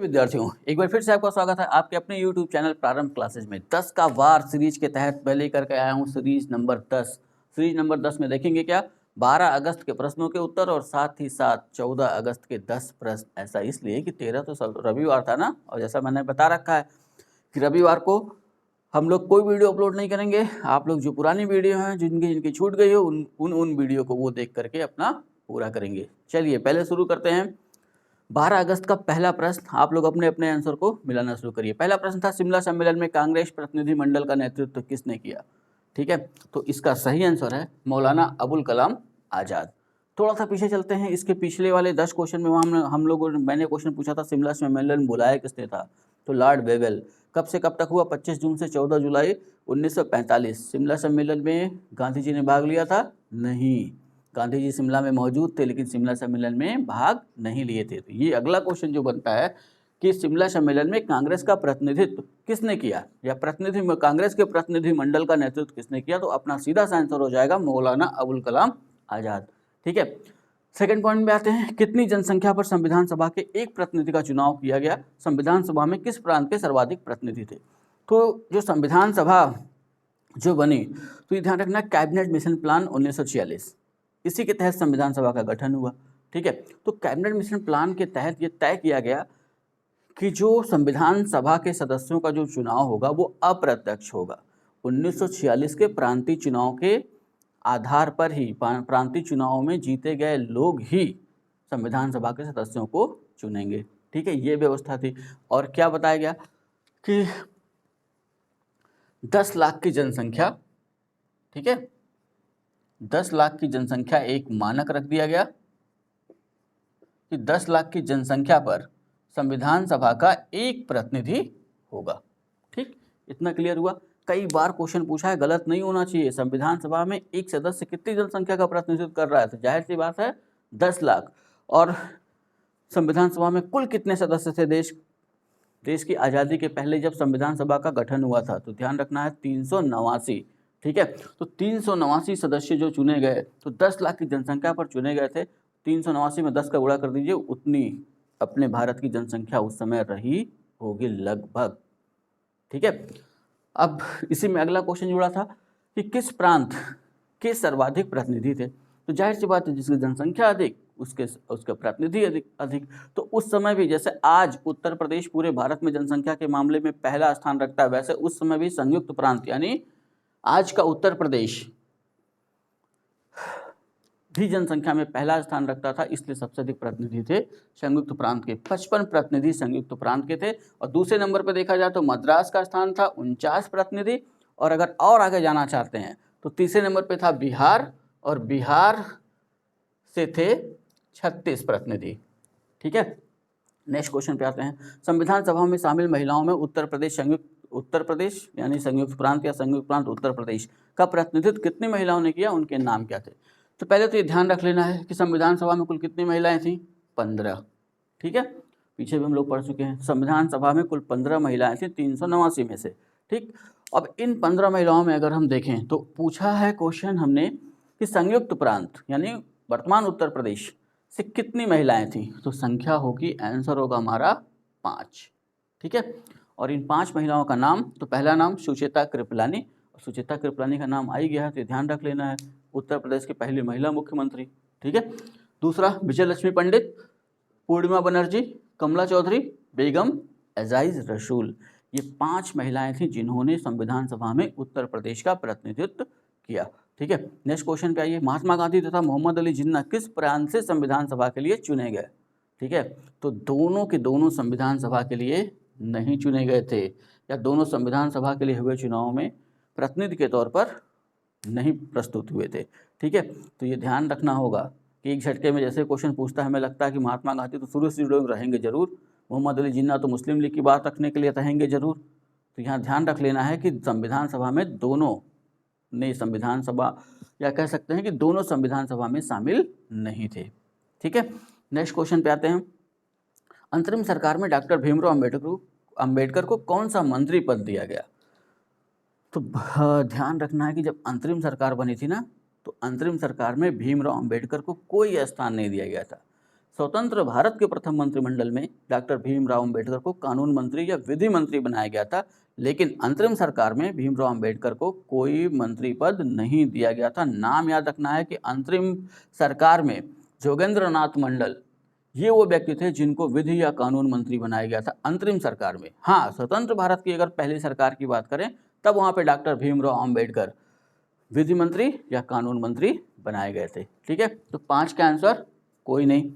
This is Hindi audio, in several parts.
विद्यार्थियों, एक बार फिर से आपका स्वागत है आपके अपने YouTube चैनल प्रारंभ क्लासेज में। 10 का वार सीरीज के तहत मैं लेकर के आया हूँ सीरीज नंबर 10। सीरीज नंबर 10 में देखेंगे क्या 12 अगस्त के प्रश्नों के उत्तर और साथ ही साथ 14 अगस्त के 10 प्रश्न। ऐसा इसलिए कि 13 तो रविवार था ना, और जैसा मैंने बता रखा है कि रविवार को हम लोग कोई वीडियो अपलोड नहीं करेंगे। आप लोग जो पुरानी वीडियो हैं जिनकी छूट गई हो उन वीडियो को वो देख करके अपना पूरा करेंगे। चलिए पहले शुरू करते हैं। 12 अगस्त का पहला प्रश्न, आप लोग अपने अपने आंसर को मिलाना शुरू करिए। पहला प्रश्न था शिमला सम्मेलन में कांग्रेस प्रतिनिधि मंडल का नेतृत्व किसने किया। ठीक है, तो इसका सही आंसर है मौलाना अबुल कलाम आज़ाद। थोड़ा सा पीछे चलते हैं, इसके पिछले वाले 10 क्वेश्चन में हम लोगों ने मैंने क्वेश्चन पूछा था शिमला सम्मेलन बुलाया किसने था, तो लॉर्ड वेवेल। कब से कब तक हुआ, 25 जून से 14 जुलाई 1945। शिमला सम्मेलन में गांधी जी ने भाग लिया था? नहीं, गांधी जी शिमला में मौजूद थे लेकिन शिमला सम्मेलन में भाग नहीं लिए थे। तो ये अगला क्वेश्चन जो बनता है कि शिमला सम्मेलन में कांग्रेस का प्रतिनिधित्व किसने किया, या कांग्रेस के प्रतिनिधि मंडल का नेतृत्व किसने किया, तो अपना सीधा सा आंसर हो जाएगा मौलाना अबुल कलाम आज़ाद। ठीक है, सेकंड पॉइंट में आते हैं। कितनी जनसंख्या पर संविधान सभा के एक प्रतिनिधि का चुनाव किया गया, संविधान सभा में किस प्रांत के सर्वाधिक प्रतिनिधि थे। तो जो संविधान सभा जो बनी, तो ये ध्यान रखना, कैबिनेट मिशन प्लान 1946, इसी के तहत संविधान सभा का गठन हुआ। ठीक है, तो कैबिनेट मिशन प्लान के तहत ये तय किया गया कि जो संविधान सभा के सदस्यों का जो चुनाव होगा वो अप्रत्यक्ष होगा। 1946 के प्रांतीय चुनाव के आधार पर ही, प्रांतीय चुनाव में जीते गए लोग ही संविधान सभा के सदस्यों को चुनेंगे। ठीक है, ये व्यवस्था थी। और क्या बताया गया कि 10 लाख की जनसंख्या, ठीक है, 10 लाख की जनसंख्या एक मानक रख दिया गया कि 10 लाख की जनसंख्या पर संविधान सभा का एक प्रतिनिधि होगा। ठीक, इतना क्लियर हुआ। कई बार क्वेश्चन पूछा है, गलत नहीं होना चाहिए। संविधान सभा में एक सदस्य कितनी जनसंख्या का प्रतिनिधित्व कर रहा है, तो जाहिर सी बात है 10 लाख। और संविधान सभा में कुल कितने सदस्य थे देश की आज़ादी के पहले जब संविधान सभा का गठन हुआ था, तो ध्यान रखना है 389। ठीक है, तो 389 सदस्य जो चुने गए, तो 10 लाख की जनसंख्या पर चुने गए थे। 389 में 10 का गुणा कर दीजिए, उतनी अपने भारत की जनसंख्या उस समय रही होगी लगभग। ठीक है, अब इसी में अगला क्वेश्चन जुड़ा था कि किस प्रांत के सर्वाधिक प्रतिनिधि थे। तो जाहिर सी बात है जिसकी जनसंख्या अधिक उसके प्रतिनिधि अधिक। तो उस समय भी, जैसे आज उत्तर प्रदेश पूरे भारत में जनसंख्या के मामले में पहला स्थान रखता है, वैसे उस समय भी संयुक्त प्रांत यानी आज का उत्तर प्रदेश भी जनसंख्या में पहला स्थान रखता था, इसलिए सबसे अधिक प्रतिनिधि थे संयुक्त प्रांत के। 55 प्रतिनिधि संयुक्त प्रांत के थे। और दूसरे नंबर पर देखा जाए तो मद्रास का स्थान था 49 प्रतिनिधि। और अगर और आगे जाना चाहते हैं तो तीसरे नंबर पर था बिहार, और बिहार से थे 36 प्रतिनिधि। ठीक है, नेक्स्ट क्वेश्चन पे आते हैं। संविधान सभा में शामिल महिलाओं में उत्तर प्रदेश यानी संयुक्त प्रांत या संयुक्त प्रांत उत्तर प्रदेश का प्रतिनिधित्व कितनी महिलाओं ने किया, उनके नाम क्या थे। तो पहले तो ये ध्यान रख लेना है कि संविधान सभा में कुल कितनी महिलाएं थी, 15। ठीक है, पीछे भी हम लोग पढ़ चुके हैं। संविधान सभा में कुल 15 महिलाएं थी 389 में से। ठीक, अब इन 15 महिलाओं में अगर हम देखें तो पूछा है क्वेश्चन हमने कि संयुक्त प्रांत यानी वर्तमान उत्तर प्रदेश से कितनी महिलाएं थी, तो संख्या होगी, आंसर होगा हमारा 5। ठीक है, और इन 5 महिलाओं का नाम, तो पहला नाम सुचेता कृपलानी, और सुचेता कृपलानी का नाम आ ही गया है तो ध्यान रख लेना है, उत्तर प्रदेश की पहली महिला मुख्यमंत्री। ठीक है, दूसरा विजय लक्ष्मी पंडित, पूर्णिमा बनर्जी, कमला चौधरी, बेगम एजाइज रसूल। ये 5 महिलाएं थी जिन्होंने संविधान सभा में उत्तर प्रदेश का प्रतिनिधित्व किया। ठीक है, नेक्स्ट क्वेश्चन पे आइए। महात्मा गांधी तथा मोहम्मद अली जिन्ना किस प्रांत से संविधान सभा के लिए चुने गए। ठीक है, तो दोनों के दोनों संविधान सभा के लिए नहीं चुने गए थे, या दोनों संविधान सभा के लिए हुए चुनाव में प्रतिनिधि के तौर पर नहीं प्रस्तुत हुए थे। ठीक है, तो ये ध्यान रखना होगा कि एक झटके में जैसे क्वेश्चन पूछता है, हमें लगता है कि महात्मा गांधी तो शुरू से जुड़े रहेंगे जरूर, मोहम्मद अली जिन्ना तो मुस्लिम लीग की बात रखने के लिए रहेंगे जरूर। तो यहाँ ध्यान रख लेना है कि संविधान सभा में दोनों ने संविधान सभा, या कह सकते हैं कि दोनों संविधान सभा में शामिल नहीं थे। ठीक है, नेक्स्ट क्वेश्चन पे आते हैं। अंतरिम सरकार में डॉक्टर भीमराव अंबेडकर को कौन सा मंत्री पद दिया गया। तो ध्यान रखना है कि जब अंतरिम सरकार बनी थी ना, तो अंतरिम सरकार में भीमराव अंबेडकर को कोई स्थान नहीं दिया गया था। स्वतंत्र भारत के प्रथम मंत्रिमंडल में डॉक्टर भीमराव अंबेडकर को कानून मंत्री या विधि मंत्री बनाया गया था, लेकिन अंतरिम सरकार में भीमराव अंबेडकर को कोई मंत्री पद नहीं दिया गया था। नाम याद रखना है कि अंतरिम सरकार में जोगेंद्र नाथ मंडल ये वो व्यक्ति थे जिनको विधि या कानून मंत्री बनाया गया था अंतरिम सरकार में। हाँ, स्वतंत्र भारत की अगर पहली सरकार की बात करें तब वहाँ पे डॉक्टर भीमराव अंबेडकर विधि मंत्री या कानून मंत्री बनाए गए थे। ठीक है, तो 5 का आंसर कोई नहीं।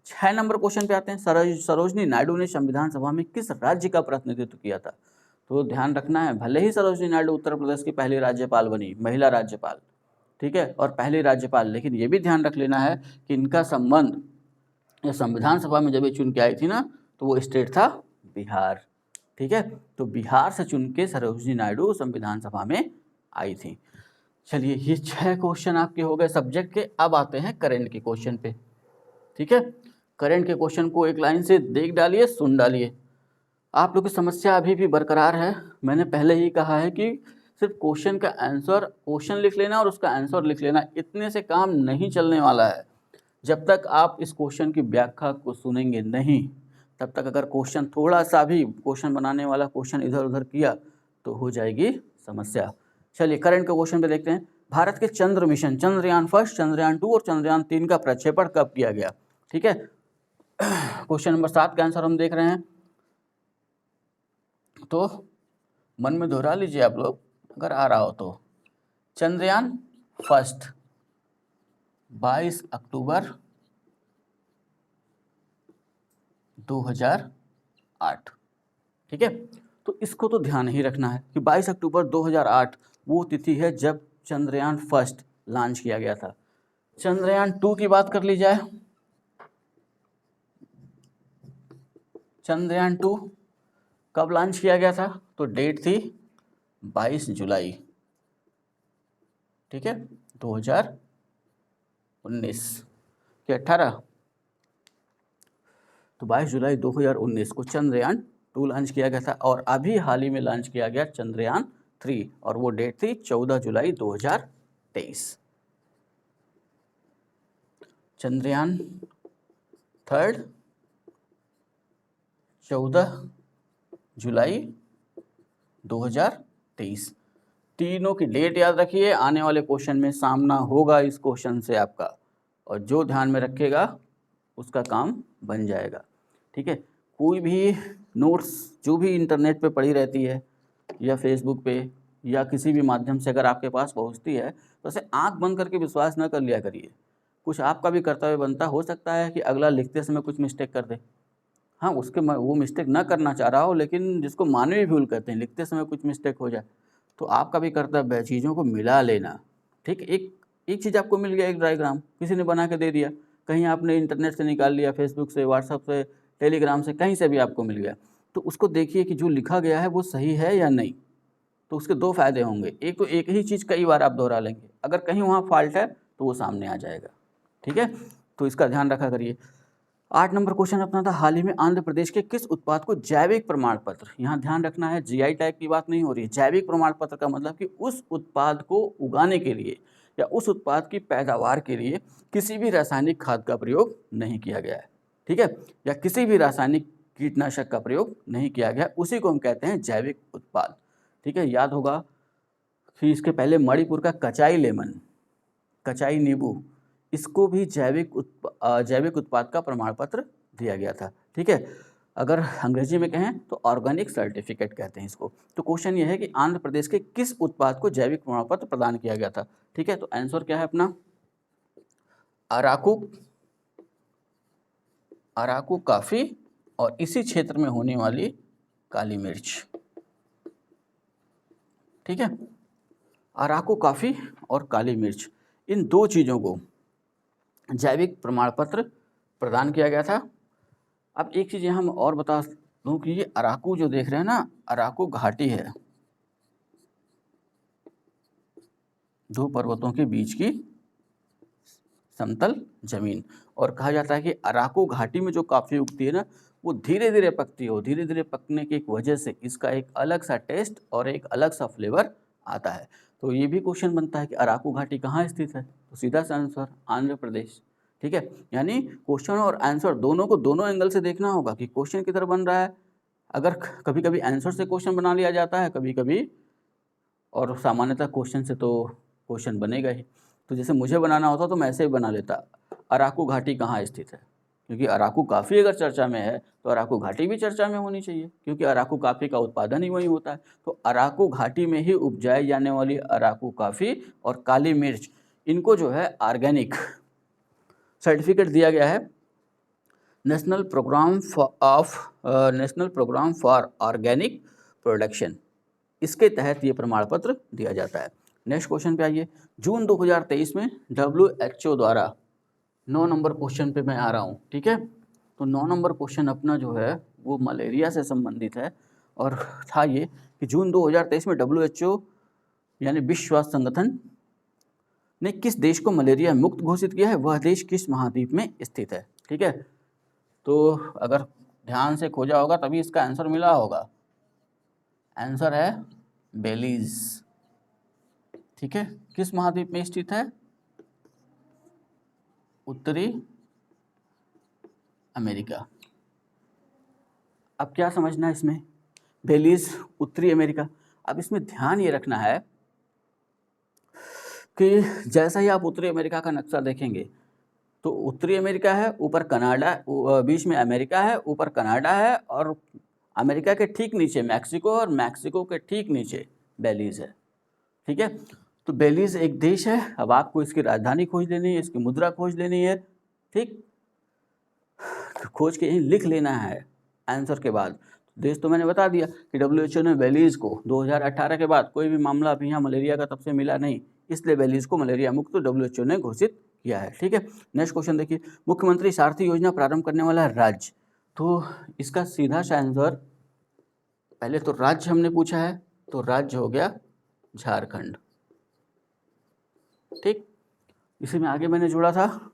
6 नंबर क्वेश्चन पे आते हैं। सरोजनी नायडू ने संविधान सभा में किस राज्य का प्रतिनिधित्व किया था? तो ध्यान रखना है, भले ही सरोजनी नायडू उत्तर प्रदेश की पहली राज्यपाल बनी, महिला राज्यपाल, ठीक है, और पहली राज्यपाल, लेकिन ये भी ध्यान रख लेना है कि इनका संबंध संविधान सभा में जब ये चुन के आई थी ना, तो वो स्टेट था बिहार। ठीक है, तो बिहार से चुन के सरोजनी नायडू संविधान सभा में आई थी। चलिए, ये 6 क्वेश्चन आपके हो गए सब्जेक्ट के। अब आते हैं करंट के क्वेश्चन पे। ठीक है, करंट के क्वेश्चन को एक लाइन से देख डालिए, सुन डालिए। आप लोग की समस्या अभी भी बरकरार है। मैंने पहले ही कहा है कि सिर्फ क्वेश्चन का आंसर, क्वेश्चन लिख लेना और उसका आंसर लिख लेना, इतने से काम नहीं चलने वाला है। जब तक आप इस क्वेश्चन की व्याख्या को सुनेंगे नहीं, तब तक अगर क्वेश्चन थोड़ा सा भी क्वेश्चन बनाने वाला क्वेश्चन इधर उधर किया तो हो जाएगी समस्या। चलिए, करंट के क्वेश्चन पे देखते हैं। भारत के चंद्र मिशन चंद्रयान फर्स्ट, चंद्रयान 2 और चंद्रयान 3 का प्रक्षेपण कब किया गया? ठीक है, क्वेश्चन नंबर 7 का आंसर हम देख रहे हैं, तो मन में दोहरा लीजिए आप लोग अगर आ रहा हो तो। चंद्रयान फर्स्ट 22 अक्टूबर 2008। ठीक है, तो इसको तो ध्यान ही रखना है कि 22 अक्टूबर 2008 वो तिथि है जब चंद्रयान फर्स्ट लॉन्च किया गया था। चंद्रयान 2 की बात कर ली जाए, चंद्रयान 2 कब लॉन्च किया गया था? तो डेट थी 22 जुलाई, ठीक है, 2019 के 18, तो 22 जुलाई 2019 को चंद्रयान 2 लॉन्च किया गया था। और अभी हाल ही में लॉन्च किया गया चंद्रयान 3, और वो डेट थी 14 जुलाई 2023। चंद्रयान 3 14 जुलाई 2023। तीनों की डेट याद रखिए, आने वाले क्वेश्चन में सामना होगा इस क्वेश्चन से आपका, और जो ध्यान में रखेगा उसका काम बन जाएगा। ठीक है, कोई भी नोट्स जो भी इंटरनेट पे पड़ी रहती है या फेसबुक पे या किसी भी माध्यम से अगर आपके पास पहुंचती है, तो उसे आंख बंद करके विश्वास न कर लिया करिए। कुछ आपका भी कर्तव्य बनता, हो सकता है कि अगला लिखते समय कुछ मिस्टेक कर दे। हाँ, उसके वो मिस्टेक ना करना चाह रहा हो, लेकिन जिसको मानवीय भूल कहते हैं, लिखते समय कुछ मिस्टेक हो जाए, तो आपका भी कर्तव्य है चीज़ों को मिला लेना। ठीक, एक चीज़ आपको मिल गया, एक डायग्राम किसी ने बना के दे दिया, कहीं आपने इंटरनेट से निकाल लिया, फेसबुक से, व्हाट्सएप से, टेलीग्राम से, कहीं से भी आपको मिल गया, तो उसको देखिए कि जो लिखा गया है वो सही है या नहीं। तो उसके 2 फायदे होंगे। एक तो एक ही चीज़ कई बार आप दोहरा लेंगे, अगर कहीं वहाँ फॉल्ट है तो वो सामने आ जाएगा। ठीक है, तो इसका ध्यान रखा करिए। 8 नंबर क्वेश्चन अपना था, हाल ही में आंध्र प्रदेश के किस उत्पाद को जैविक प्रमाण पत्र, यहाँ ध्यान रखना है जीआई टैग की बात नहीं हो रही है। जैविक प्रमाण पत्र का मतलब कि उस उत्पाद को उगाने के लिए या उस उत्पाद की पैदावार के लिए किसी भी रासायनिक खाद का प्रयोग नहीं किया गया है। ठीक है, या किसी भी रासायनिक कीटनाशक का प्रयोग नहीं किया गया, उसी को हम कहते हैं जैविक उत्पाद। ठीक है, याद होगा कि इसके पहले मणिपुर का कचाई लेमन, कचाई नींबू, इसको भी जैविक उत्पाद का प्रमाण पत्र दिया गया था। ठीक है, अगर अंग्रेजी में कहें तो ऑर्गेनिक सर्टिफिकेट कहते हैं इसको। तो क्वेश्चन ये है कि आंध्र प्रदेश के किस उत्पाद को जैविक प्रमाण पत्र प्रदान किया गया था? ठीक है, तो आंसर क्या है अपना? अराकू काफ़ी और इसी क्षेत्र में होने वाली काली मिर्च। ठीक है, अराकू काफ़ी और काली मिर्च, इन 2 चीज़ों को जैविक प्रमाण पत्र प्रदान किया गया था। अब एक चीज़ हम और बता दूं कि ये अराकू जो देख रहे हैं ना, अराकू घाटी है, 2 पर्वतों के बीच की समतल जमीन, और कहा जाता है कि अराकू घाटी में जो कॉफ़ी उगती है ना, वो धीरे धीरे पकती है। धीरे धीरे पकने की एक वजह से इसका एक अलग सा टेस्ट और एक अलग सा फ्लेवर आता है। तो ये भी क्वेश्चन बनता है कि अराकू घाटी कहाँ स्थित है? तो सीधा सा आंसर आंध्र प्रदेश। ठीक है, यानी क्वेश्चन और आंसर दोनों को दोनों एंगल से देखना होगा कि क्वेश्चन किधर बन रहा है। अगर कभी कभी आंसर से क्वेश्चन बना लिया जाता है, कभी कभी, और सामान्यतः क्वेश्चन से तो क्वेश्चन बनेगा ही। तो जैसे मुझे बनाना होता तो मैं ऐसे ही बना लेता, अराकू घाटी कहाँ स्थित है, क्योंकि अराकू काफ़ी अगर चर्चा में है तो अराकू घाटी भी चर्चा में होनी चाहिए, क्योंकि अराकू काफ़ी का उत्पादन ही वही होता है। तो अराकू घाटी में ही उपजाई जाने वाली अराकू काफ़ी और काली मिर्च, इनको जो है ऑर्गेनिक सर्टिफिकेट दिया गया है national programme for organic production, इसके तहत ये प्रमाण पत्र दिया जाता है। नेक्स्ट क्वेश्चन पे आइए। जून 2023 में WHO द्वारा 9 नंबर क्वेश्चन पे मैं आ रहा हूँ, ठीक है। तो 9 नंबर क्वेश्चन अपना जो है वो मलेरिया से संबंधित है, और था ये कि जून 2023 में WHO यानी विश्व स्वास्थ्य संगठन ने किस देश को मलेरिया मुक्त घोषित किया है, वह देश किस महाद्वीप में स्थित है, ठीक है। तो अगर ध्यान से खोजा होगा तभी इसका आंसर मिला होगा। आंसर है बेलीज, ठीक है। किस महाद्वीप में स्थित है? उत्तरी अमेरिका। अब क्या समझना है इसमें, बेलीज उत्तरी अमेरिका। अब इसमें ध्यान ये रखना है कि जैसा ही आप उत्तरी अमेरिका का नक्शा देखेंगे तो उत्तरी अमेरिका है, ऊपर कनाडा, बीच में अमेरिका है, ऊपर कनाडा है, और अमेरिका के ठीक नीचे मैक्सिको, और मैक्सिको के ठीक नीचे बेलीज है, ठीक है। तो बेलीज एक देश है। अब आपको इसकी राजधानी खोज लेनी है, इसकी मुद्रा खोज लेनी है, ठीक। खोज के ही लिख लेना है आंसर के बाद। देश तो मैंने बता दिया कि WHO ने बेलीज को 2018 के बाद कोई भी मामला अभी यहाँ मलेरिया का तब से मिला नहीं, इसलिए बेलीज को मलेरिया मुक्त WHO ने घोषित किया है, ठीक है। नेक्स्ट क्वेश्चन देखिए। मुख्यमंत्री सारथी योजना प्रारंभ करने वाला राज्य, तो इसका सीधा सा आंसर, पहले तो राज्य हमने पूछा है, तो राज्य हो गया झारखंड, ठीक। इसी में आगे मैंने जोड़ा था,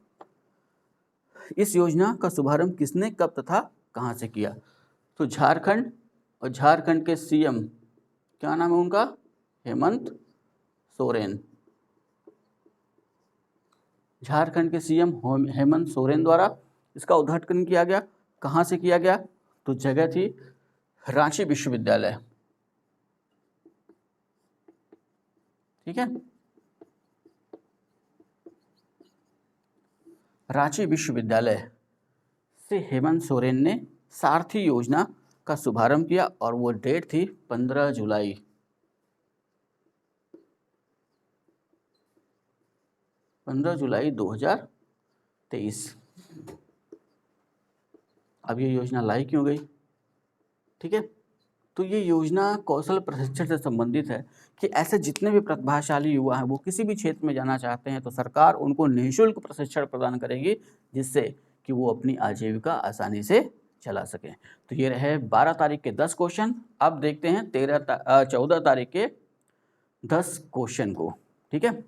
इस योजना का शुभारंभ किसने, कब तथा कहां से किया, तो झारखंड, और झारखंड के CM क्या नाम है उनका, हेमंत सोरेन। झारखंड के CM हेमंत सोरेन द्वारा इसका उद्घाटन किया गया। कहाँ से किया गया, तो जगह थी रांची विश्वविद्यालय, ठीक है। रांची विश्वविद्यालय से हेमंत सोरेन ने सारथी योजना का शुभारंभ किया, और वो डेट थी 15 जुलाई। 15 जुलाई 2023। अब ये योजना लाई क्यों गई, ठीक है। तो ये योजना कौशल प्रशिक्षण से संबंधित है कि ऐसे जितने भी प्रतिभाशाली युवा हैं वो किसी भी क्षेत्र में जाना चाहते हैं तो सरकार उनको निःशुल्क प्रशिक्षण प्रदान करेगी, जिससे कि वो अपनी आजीविका आसानी से चला सकें। तो ये रहे 12 तारीख के 10 क्वेश्चन। अब देखते हैं 14 तारीख के 10 क्वेश्चन को, ठीक है।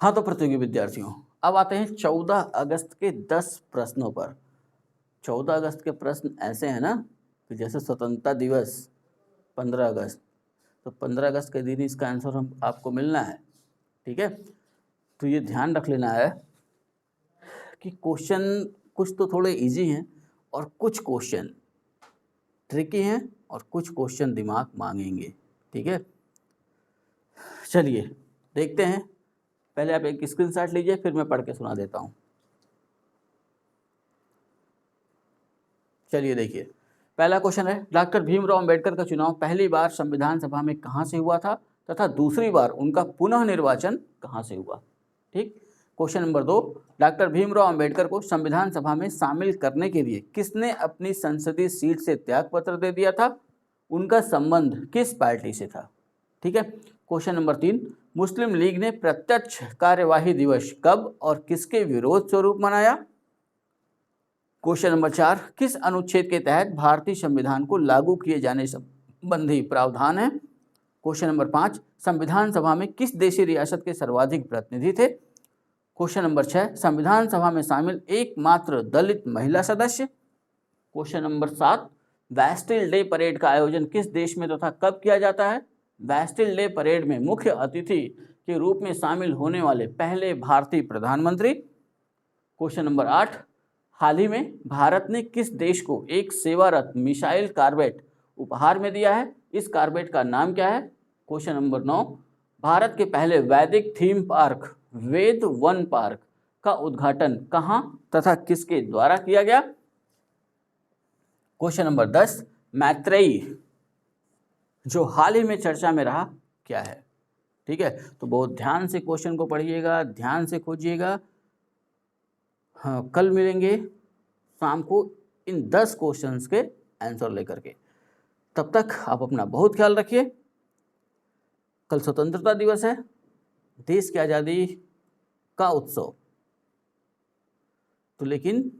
हाँ, तो प्रतियोगी विद्यार्थियों, अब आते हैं 14 अगस्त के 10 प्रश्नों पर। 14 अगस्त के प्रश्न ऐसे हैं ना कि जैसे स्वतंत्रता दिवस 15 अगस्त, तो 15 अगस्त के दिन इसका आंसर हम आपको मिलना है, ठीक है। तो ये ध्यान रख लेना है कि क्वेश्चन कुछ तो थोड़े इजी हैं और कुछ क्वेश्चन ट्रिकी हैं और कुछ क्वेश्चन दिमाग मांगेंगे, ठीक है। चलिए देखते हैं। पहले आप एक स्क्रीनशॉट लीजिए, फिर मैं पढ़ के सुना देता हूँ। चलिए देखिए, पहला क्वेश्चन है, डॉक्टर भीमराव अंबेडकर का चुनाव पहली बार संविधान सभा में कहाँ से हुआ था तथा दूसरी बार उनका पुनः निर्वाचन कहाँ से हुआ, ठीक। Question number 2, doctor Bhimrao Ambedkar को संविधान सभा में शामिल करने के लिए किसने अपनी संसदीय सीट से त्यागपत्र दे दिया था, उनका संबंध किस पार्टी से था, ठीक है। क्वेश्चन नंबर 3, मुस्लिम लीग ने प्रत्यक्ष कार्यवाही दिवस कब और किसके विरोध स्वरूप मनाया। क्वेश्चन नंबर 4, किस अनुच्छेद के तहत भारतीय संविधान को लागू किए जाने संबंधी प्रावधान है। क्वेश्चन नंबर 5, संविधान सभा में किस देशी रियासत के सर्वाधिक प्रतिनिधि थे। क्वेश्चन नंबर 6, संविधान सभा में शामिल एकमात्र दलित महिला सदस्य। Question number 7, Bastille day parade का आयोजन किस देश में तथा कब किया जाता है। बैस्टिल डे परेड में मुख्य अतिथि के रूप में शामिल होने वाले पहले भारतीय प्रधानमंत्री। क्वेश्चन नंबर 8, हाल ही में भारत ने किस देश को एक सेवारत मिसाइल कार्बेट उपहार में दिया है? इस कार्बेट का नाम क्या है? क्वेश्चन नंबर 9, भारत के पहले वैदिक थीम पार्क वेद वन पार्क का उद्घाटन कहां तथा किसके द्वारा किया गया? क्वेश्चन नंबर 10, मैत्रेयी जो हाल ही में चर्चा में रहा क्या है? ठीक है, तो बहुत ध्यान से क्वेश्चन को पढ़िएगा, ध्यान से खोजिएगा। हाँ, कल मिलेंगे शाम को इन 10 क्वेश्चंस के आंसर लेकर के। तब तक आप अपना बहुत ख्याल रखिए। कल स्वतंत्रता दिवस है, देश की आज़ादी का उत्सव, तो लेकिन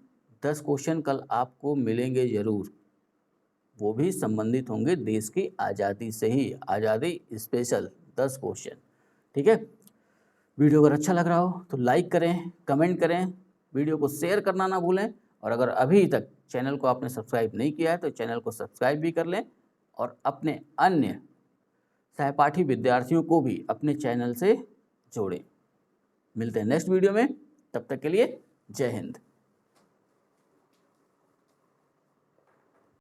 10 क्वेश्चन कल आपको मिलेंगे जरूर, वो भी संबंधित होंगे देश की आज़ादी से ही, आज़ादी स्पेशल 10 क्वेश्चन। ठीक है, वीडियो अगर अच्छा लग रहा हो तो लाइक करें, कमेंट करें, वीडियो को शेयर करना ना भूलें, और अगर अभी तक चैनल को आपने सब्सक्राइब नहीं किया है तो चैनल को सब्सक्राइब भी कर लें और अपने अन्य सहपाठी विद्यार्थियों को भी अपने चैनल से जोड़ें। मिलते हैं नेक्स्ट वीडियो में, तब तक के लिए जय हिंद।